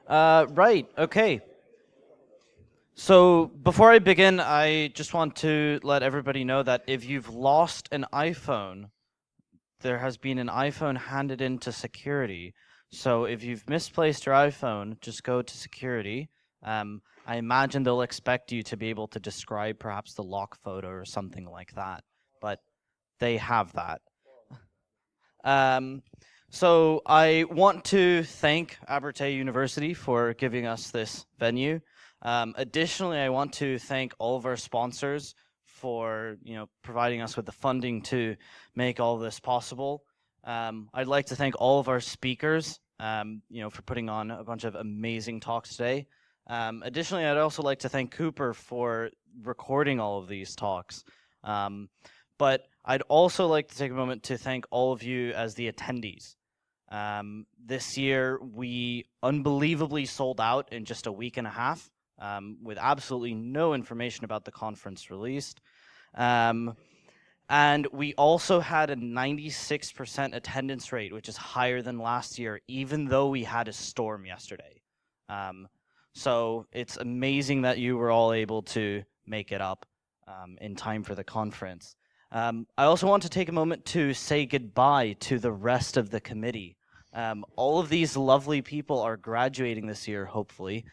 Right, okay. So before I begin, I just want to let everybody know that if you've lost an iPhone, there has been an iPhone handed into security. So if you've misplaced your iPhone, just go to security. I imagine they'll expect you to be able to describe perhaps the lock photo or something like that, but they have that. Um, so I want to thank Abertay University for giving us this venue. Additionally, I want to thank all of our sponsors for providing us with the funding to make all of this possible. I'd like to thank all of our speakers, for putting on a bunch of amazing talks today. Additionally, I'd also like to thank Cooper for recording all of these talks. But I'd also like to take a moment to thank all of you as the attendees. This year, we unbelievably sold out in just a week and a half, with absolutely no information about the conference released. And we also had a 96% attendance rate, which is higher than last year, even though we had a storm yesterday. So it's amazing that you were all able to make it up in time for the conference. I also want to take a moment to say goodbye to the rest of the committee. All of these lovely people are graduating this year, hopefully.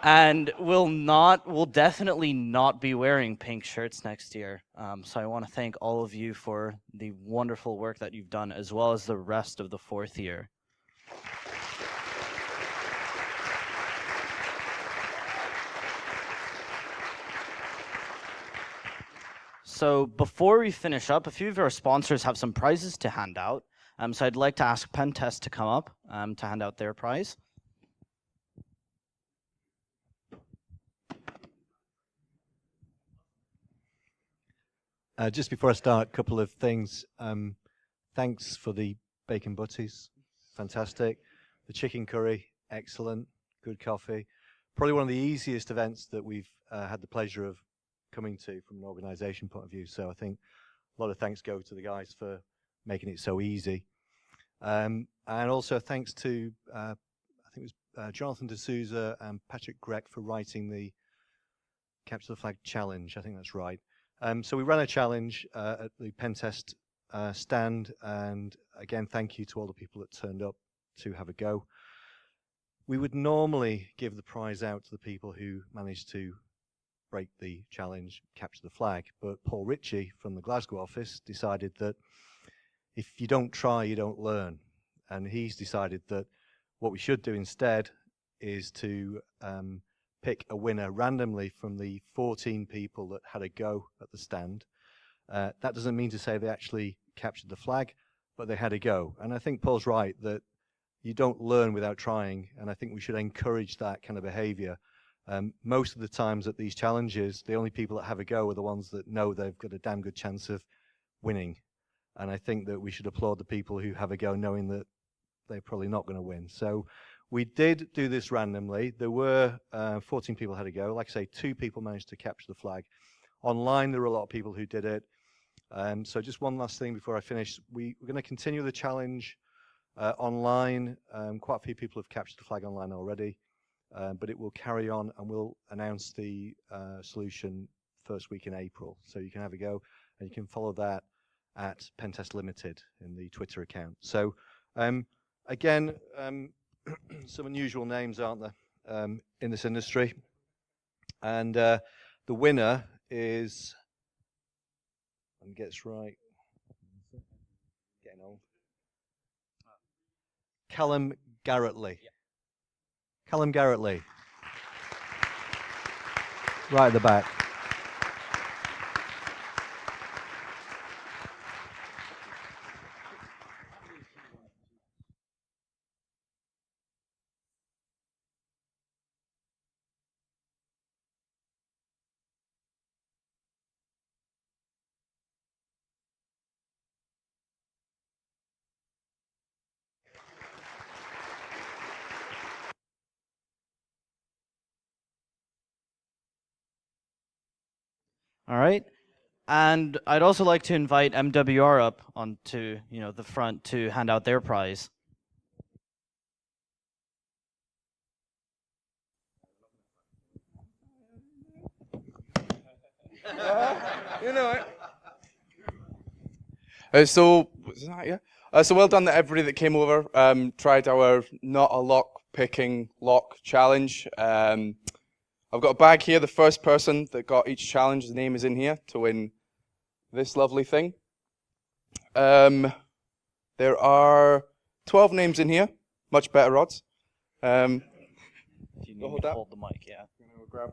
And will definitely not be wearing pink shirts next year. So I want to thank all of you for the wonderful work that you've done, as well as the rest of the fourth year. So before we finish up, a few of our sponsors have some prizes to hand out. So I'd like to ask Pentest to come up to hand out their prize. Just before I start, a couple of things. Thanks for the bacon butties, fantastic. The chicken curry, excellent. Good coffee. Probably one of the easiest events that we've had the pleasure of coming to from an organisation point of view. So I think a lot of thanks go to the guys for making it so easy. And also thanks to, I think it was Jonathan D'Souza and Patrick Greck for writing the Capture the Flag Challenge. I think that's right. So we ran a challenge at the Pentest stand, and again, thank you to all the people that turned up to have a go. We would normally give the prize out to the people who managed to break the challenge, capture the flag, but Paul Ritchie from the Glasgow office decided that if you don't try, you don't learn. And he's decided that what we should do instead is to pick a winner randomly from the 14 people that had a go at the stand. That doesn't mean to say they actually captured the flag, but they had a go. And I think Paul's right that you don't learn without trying, and I think we should encourage that kind of behavior. Most of the times at these challenges, the only people that have a go are the ones that know they've got a damn good chance of winning. And I think that we should applaud the people who have a go knowing that they're probably not going to win. So we did do this randomly. There were 14 people had a go. Like I say, 2 people managed to capture the flag. Online, there were a lot of people who did it. So just one last thing before I finish. We're going to continue the challenge online. Quite a few people have captured the flag online already. But it will carry on, and we'll announce the solution first week in April. So you can have a go, and you can follow that at Pentest Limited in the Twitter account. So again, some unusual names, aren't there, in this industry? And the winner is, and gets right, getting old, Callum Garrett-Lee. Yeah. Callum Garrett-Lee. Right at the back. All right. And I'd also like to invite MWR up onto the front to hand out their prize. You know it. So, was that, yeah? So well done to everybody that came over, tried our not a lock picking lock challenge. I've got a bag here. The first person that got each challenge, the name is in here to win this lovely thing. There are 12 names in here, much better odds. If you need me to hold the mic, yeah. Grab,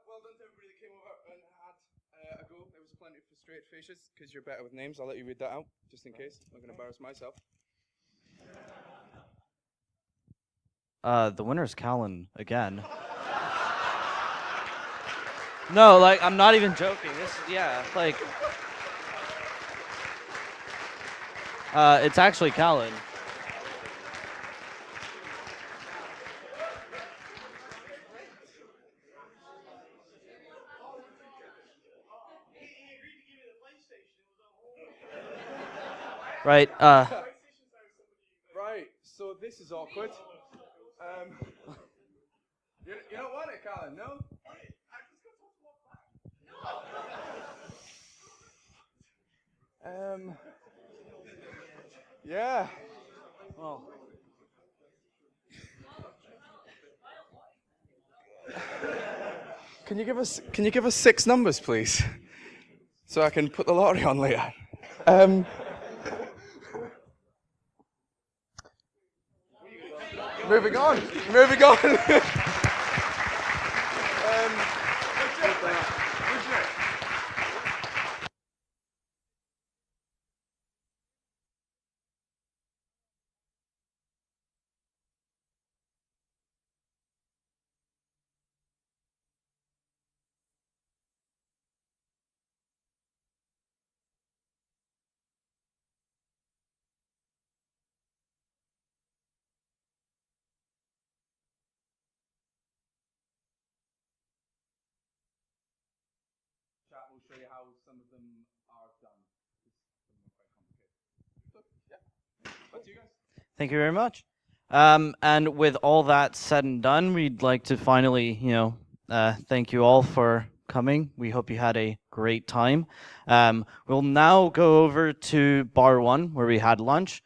well done to everybody that came over and had a go. There was plenty of frustrated faces because you're better with names. I'll let you read that out just in case. I'm not going to embarrass myself. The winner's Callan again. No, like, I'm not even joking. It's actually Callan. Right, Right, so this is awkward. You don't want it, Callan, no? Yeah. well, Can you give us 6 numbers, please? So I can put the lottery on later. Moving on. Chat will show you how some of them are done. Some are quite complicated. So, yeah. Back to you guys. thank you very much. And with all that said and done, we'd like to finally, thank you all for coming. We hope you had a great time. We'll now go over to Bar 1, where we had lunch.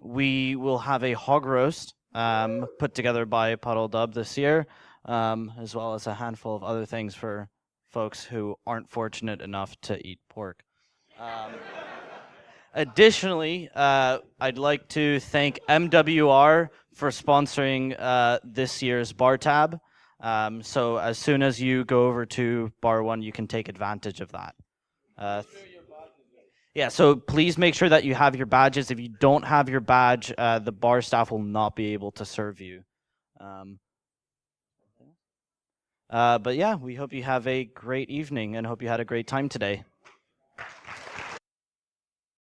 We will have a hog roast put together by Puddle Dub this year, as well as a handful of other things for folks who aren't fortunate enough to eat pork. Additionally, I'd like to thank MWR for sponsoring this year's bar tab. So as soon as you go over to Bar 1, you can take advantage of that. Yeah, so please make sure that you have your badges. If you don't have your badge, the bar staff will not be able to serve you. But yeah, we hope you have a great evening and hope you had a great time today.